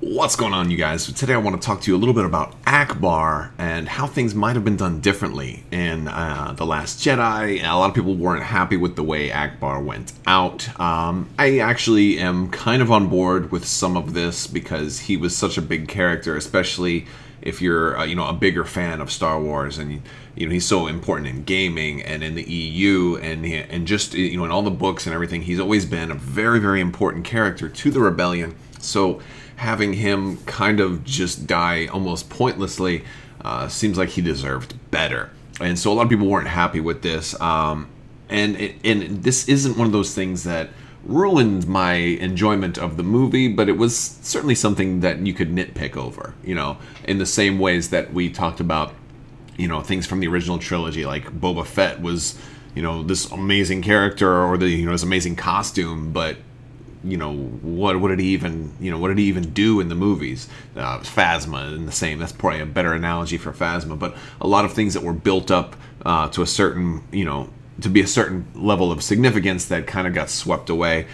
What's going on, you guys? Today I want to talk to you a little bit about Ackbar and how things might have been done differently in The Last Jedi. A lot of people weren't happy with the way Ackbar went out. I actually am kind of on board with some of this because he was such a big character, especially if you're a bigger fan of Star Wars, and he's so important in gaming and in the EU and just in all the books and everything. He's always been a very, very important character to the rebellion. So having him kind of just die almost pointlessly seems like he deserved better. And so a lot of people weren't happy with this. And this isn't one of those things that ruined my enjoyment of the movie, but it was certainly something that you could nitpick over, in the same ways that we talked about, things from the original trilogy, like Boba Fett was, this amazing character, or his amazing costume, but what did he even do in the movies? Phasma and the same. That's probably a better analogy for Phasma. But a lot of things that were built up to a certain, to be a certain level of significance that kind of got swept away.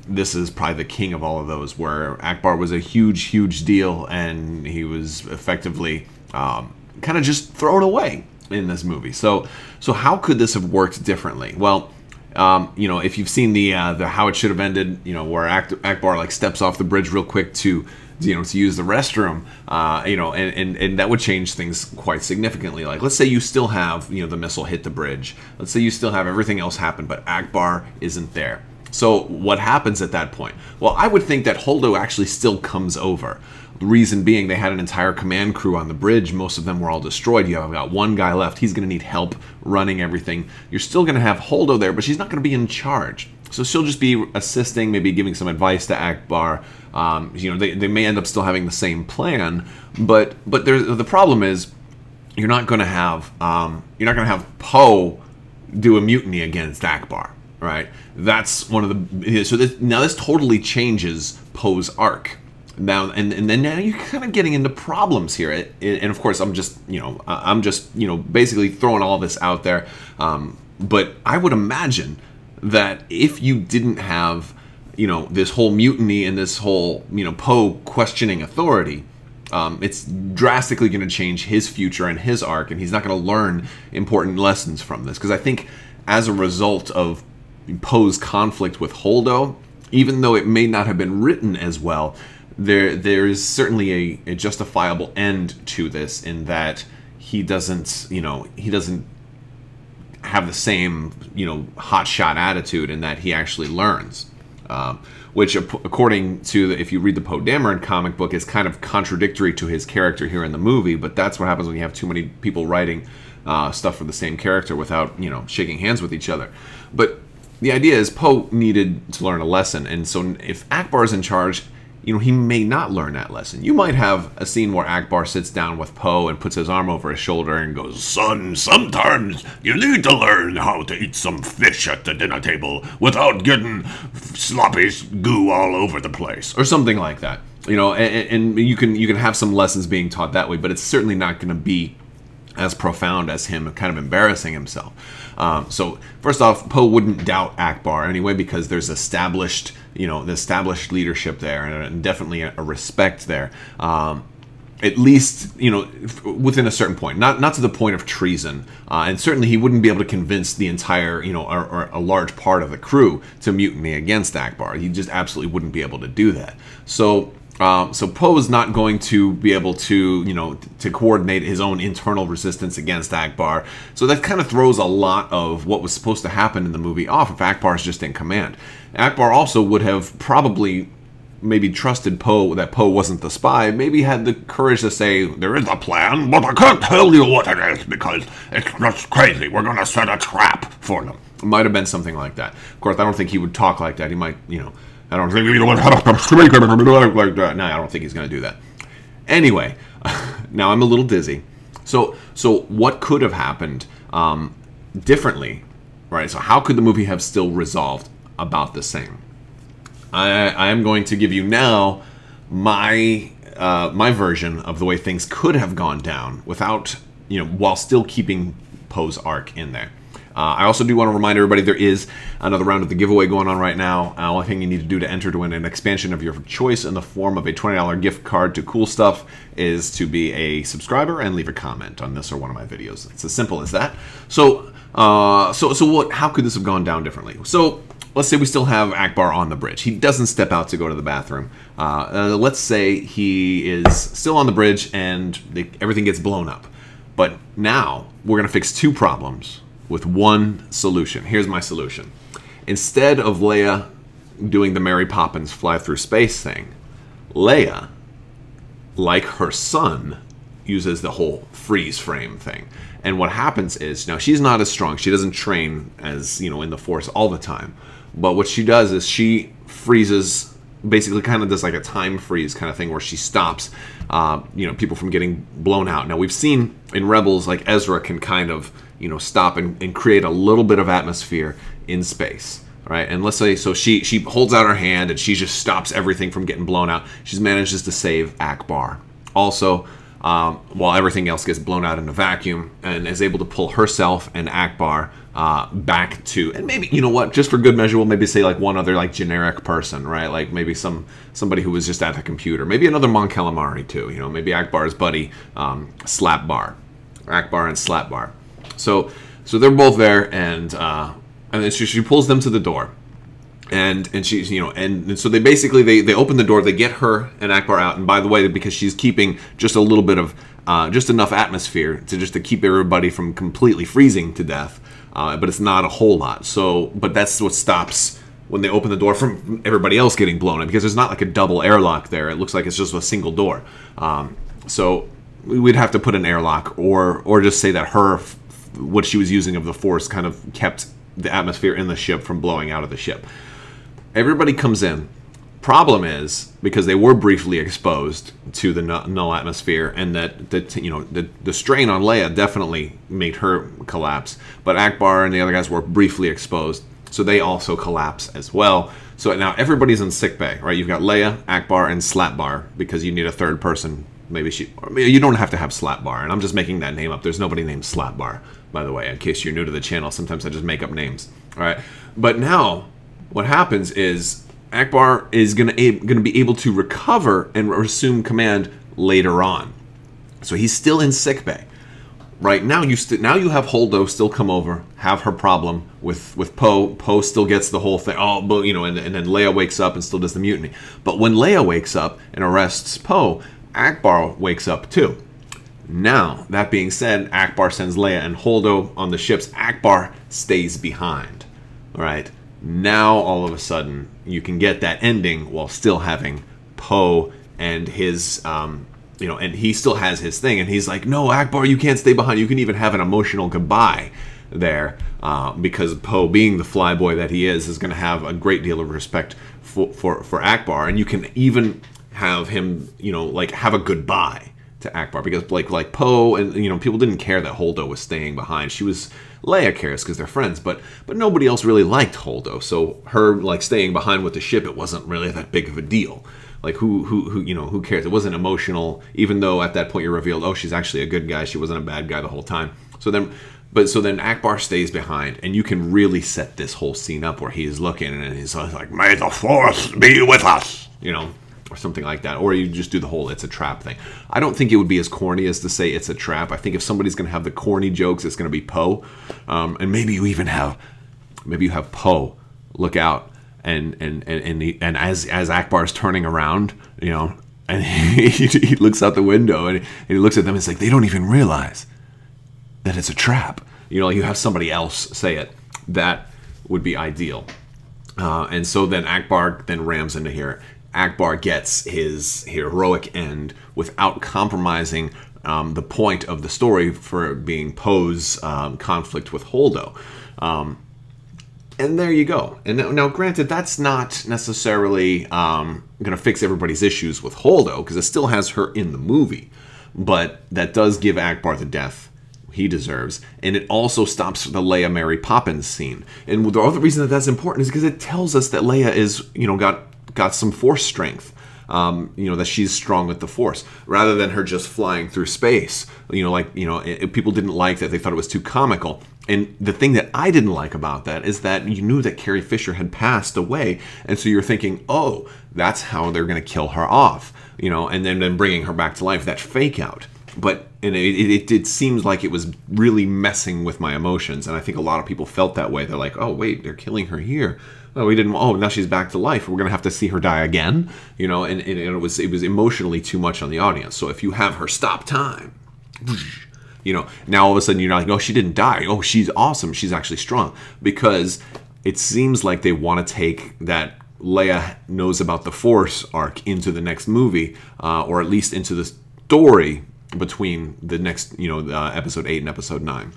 This is probably the king of all of those, where Ackbar was a huge, huge deal, and he was effectively kind of just thrown away in this movie. So how could this have worked differently? Well, if you've seen the how it should have ended, where Ackbar like steps off the bridge real quick to use the restroom, and that would change things quite significantly. Like, let's say you still have, the missile hit the bridge. Let's say you still have everything else happen, but Ackbar isn't there. So what happens at that point? Well, I would think that Holdo actually still comes over. The reason being, they had an entire command crew on the bridge. Most of them were all destroyed. You have got one guy left. He's going to need help running everything. You're still going to have Holdo there, but she's not going to be in charge. So she'll just be assisting, maybe giving some advice to Ackbar. They may end up still having the same plan, but the problem is you're not going to have Poe do a mutiny against Ackbar, right? That's one of the now this totally changes Poe's arc. Now now you're kind of getting into problems here, and of course I'm just basically throwing all this out there. But I would imagine that if you didn't have this whole mutiny and this whole Poe questioning authority, it's drastically going to change his future and his arc, and he's not going to learn important lessons from this. Because I think as a result of Poe's conflict with Holdo, even though it may not have been written as well, there is certainly a justifiable end to this, in that he doesn't have the same hotshot attitude, in that he actually learns, which according to if you read the Poe Dameron comic book is kind of contradictory to his character here in the movie. But that's what happens when you have too many people writing stuff for the same character without shaking hands with each other. But the idea is Poe needed to learn a lesson, and so if Ackbar's in charge, he may not learn that lesson. You might have a scene where Ackbar sits down with Poe and puts his arm over his shoulder and goes, "Son, sometimes you need to learn how to eat some fish at the dinner table without getting sloppy goo all over the place," or something like that. And you can have some lessons being taught that way, but it's certainly not going to be as profound as him kind of embarrassing himself. So first off, Poe wouldn't doubt Ackbar anyway, because there's established leadership there, and definitely a respect there. At least, within a certain point, not to the point of treason. And certainly he wouldn't be able to convince the entire, or a large part of the crew to mutiny against Ackbar. He just absolutely wouldn't be able to do that. So Poe is not going to be able to, to coordinate his own internal resistance against Ackbar. So that kind of throws a lot of what was supposed to happen in the movie off if Ackbar is just in command. Ackbar also would have probably maybe trusted Poe, that Poe wasn't the spy, maybe had the courage to say, "There is a plan, but I can't tell you what it is because it's just crazy. We're going to set a trap for them." It might have been something like that. Of course, I don't think he would talk like that. He might, I don't think like that. No, I don't think he's going to do that. Anyway, now I'm a little dizzy. So what could have happened differently, right? So how could the movie have still resolved about the same? I am going to give you now my version of the way things could have gone down without, while still keeping Poe's arc in there. I also do want to remind everybody there is another round of the giveaway going on right now. Only thing you need to do to enter to win an expansion of your choice in the form of a $20 gift card to Cool Stuff is to be a subscriber and leave a comment on this or one of my videos. It's as simple as that. So, how could this have gone down differently? So, let's say we still have Ackbar on the bridge. He doesn't step out to go to the bathroom. Let's say he is still on the bridge and everything gets blown up. But now we're going to fix two problems with one solution. Here's my solution. Instead of Leia doing the Mary Poppins fly through space thing, Leia, like her son, uses the whole freeze frame thing. And what happens is, now she's not as strong. She doesn't train as, in the Force all the time. But what she does is she freezes, basically kind of does like a time freeze kind of thing where she stops, people from getting blown out. Now we've seen in Rebels, like Ezra can kind of, stop and create a little bit of atmosphere in space, right? And let's say, so she holds out her hand and she just stops everything from getting blown out. She manages to save Ackbar. Also, while everything else gets blown out in a vacuum, and is able to pull herself and Ackbar back to, and maybe, just for good measure, we'll maybe say like one other like generic person, right? Like maybe somebody who was just at the computer, maybe another Mon Calamari too, maybe Ackbar's buddy, Slapbar, Ackbar and Slapbar. So they're both there, and then she pulls them to the door. And she's, and so they basically, they open the door, they get her and Ackbar out. And by the way, because she's keeping just a little bit of, just enough atmosphere to keep everybody from completely freezing to death. But it's not a whole lot. So, but that's what stops when they open the door from everybody else getting blown up, because there's not like a double airlock there. It looks like it's just a single door. So we'd have to put an airlock, or just say that what she was using of the Force kind of kept the atmosphere in the ship from blowing out of the ship. Everybody comes in. Problem is, because they were briefly exposed to the null atmosphere, and that the strain on Leia definitely made her collapse, but Ackbar and the other guys were briefly exposed, so they also collapse as well. So now everybody's in sickbay, right? You've got Leia, Ackbar, and Slapbar, because you need a third person. Maybe you don't have to have Slapbar, and I'm just making that name up. There's nobody named Slapbar, by the way, in case you're new to the channel. Sometimes I just make up names, all right? But now what happens is Ackbar is going to be able to recover and resume command later on. So he's still in sickbay. Right now, you have Holdo still come over, have her problem with Poe. Poe still gets the whole thing. Oh, but and then Leia wakes up and still does the mutiny. But when Leia wakes up and arrests Poe, Ackbar wakes up too. Now, that being said, Ackbar sends Leia and Holdo on the ships. Ackbar stays behind. All right. Now, all of a sudden, you can get that ending while still having Poe and his, and he still has his thing. And he's like, no, Ackbar, you can't stay behind. You can even have an emotional goodbye there, because Poe, being the flyboy that he is going to have a great deal of respect for Ackbar. And you can even have him, have a goodbye to Ackbar, because like Poe and people didn't care that Holdo was staying behind. Leia cares because they're friends, but nobody else really liked Holdo. So her staying behind with the ship, it wasn't really that big of a deal. Like who cares? It wasn't emotional, even though at that point you're revealed, oh, she's actually a good guy. She wasn't a bad guy the whole time. So then Ackbar stays behind, and you can really set this whole scene up where he's looking and he's like, "May the Force be with us," or something like that. Or you just do the whole "it's a trap" thing. I don't think it would be as corny as to say it's a trap. I think if somebody's going to have the corny jokes, it's going to be Poe. And maybe you even have Poe look out and as Ackbar's turning around, and he looks out the window and he looks at them and it's like, they don't even realize that it's a trap. You have somebody else say it. That would be ideal. And so then Ackbar then rams into here. Ackbar gets his heroic end without compromising the point of the story for being Poe's conflict with Holdo. And there you go. And now granted, that's not necessarily going to fix everybody's issues with Holdo, because it still has her in the movie. But that does give Ackbar the death he deserves. And it also stops the Leia Mary Poppins scene. And the other reason that that's important is because it tells us that Leia is, got some Force strength. That she's strong with the Force, rather than her just flying through space. People didn't like that. They thought it was too comical. And the thing that I didn't like about that is that you knew that Carrie Fisher had passed away, and so you're thinking, oh, that's how they're going to kill her off, you know, and then bringing her back to life, that fake out. But it seems like it was really messing with my emotions, and I think a lot of people felt that way. They're like, oh, wait, they're killing her here. Oh, we didn't. Oh, now she's back to life. We're gonna have to see her die again, you know. And it was emotionally too much on the audience. So if you have her stop time, you know, now all of a sudden you're not like, oh, she didn't die. Oh, she's awesome. She's actually strong, because it seems like they want to take that Leia knows about the Force arc into the next movie, or at least into the story between the next, you know, episode 8 and episode 9.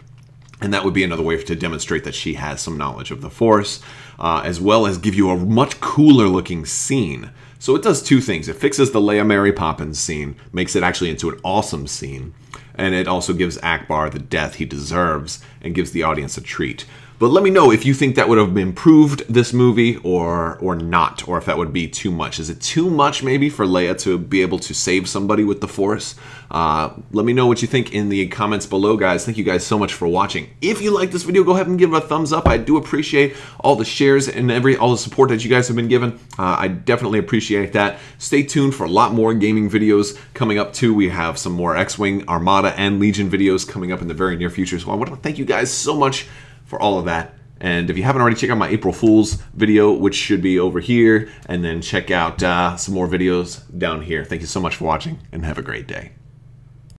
And that would be another way to demonstrate that she has some knowledge of the Force, as well as give you a much cooler looking scene. So it does two things. It fixes the Leia Mary Poppins scene, makes it actually into an awesome scene, and it also gives Akbar the death he deserves and gives the audience a treat. But let me know if you think that would have improved this movie or not, or if that would be too much. Is it too much maybe for Leia to be able to save somebody with the Force? Let me know what you think in the comments below, guys. Thank you guys so much for watching. If you like this video, go ahead and give it a thumbs up. I do appreciate all the shares and all the support that you guys have been given. I definitely appreciate that. Stay tuned for a lot more gaming videos coming up too. We have some more X-Wing, Armada, and Legion videos coming up in the very near future. So I want to thank you guys so much for all of that. And if you haven't already, check out my April Fool's video, which should be over here, and then check out some more videos down here. Thank you so much for watching, and have a great day.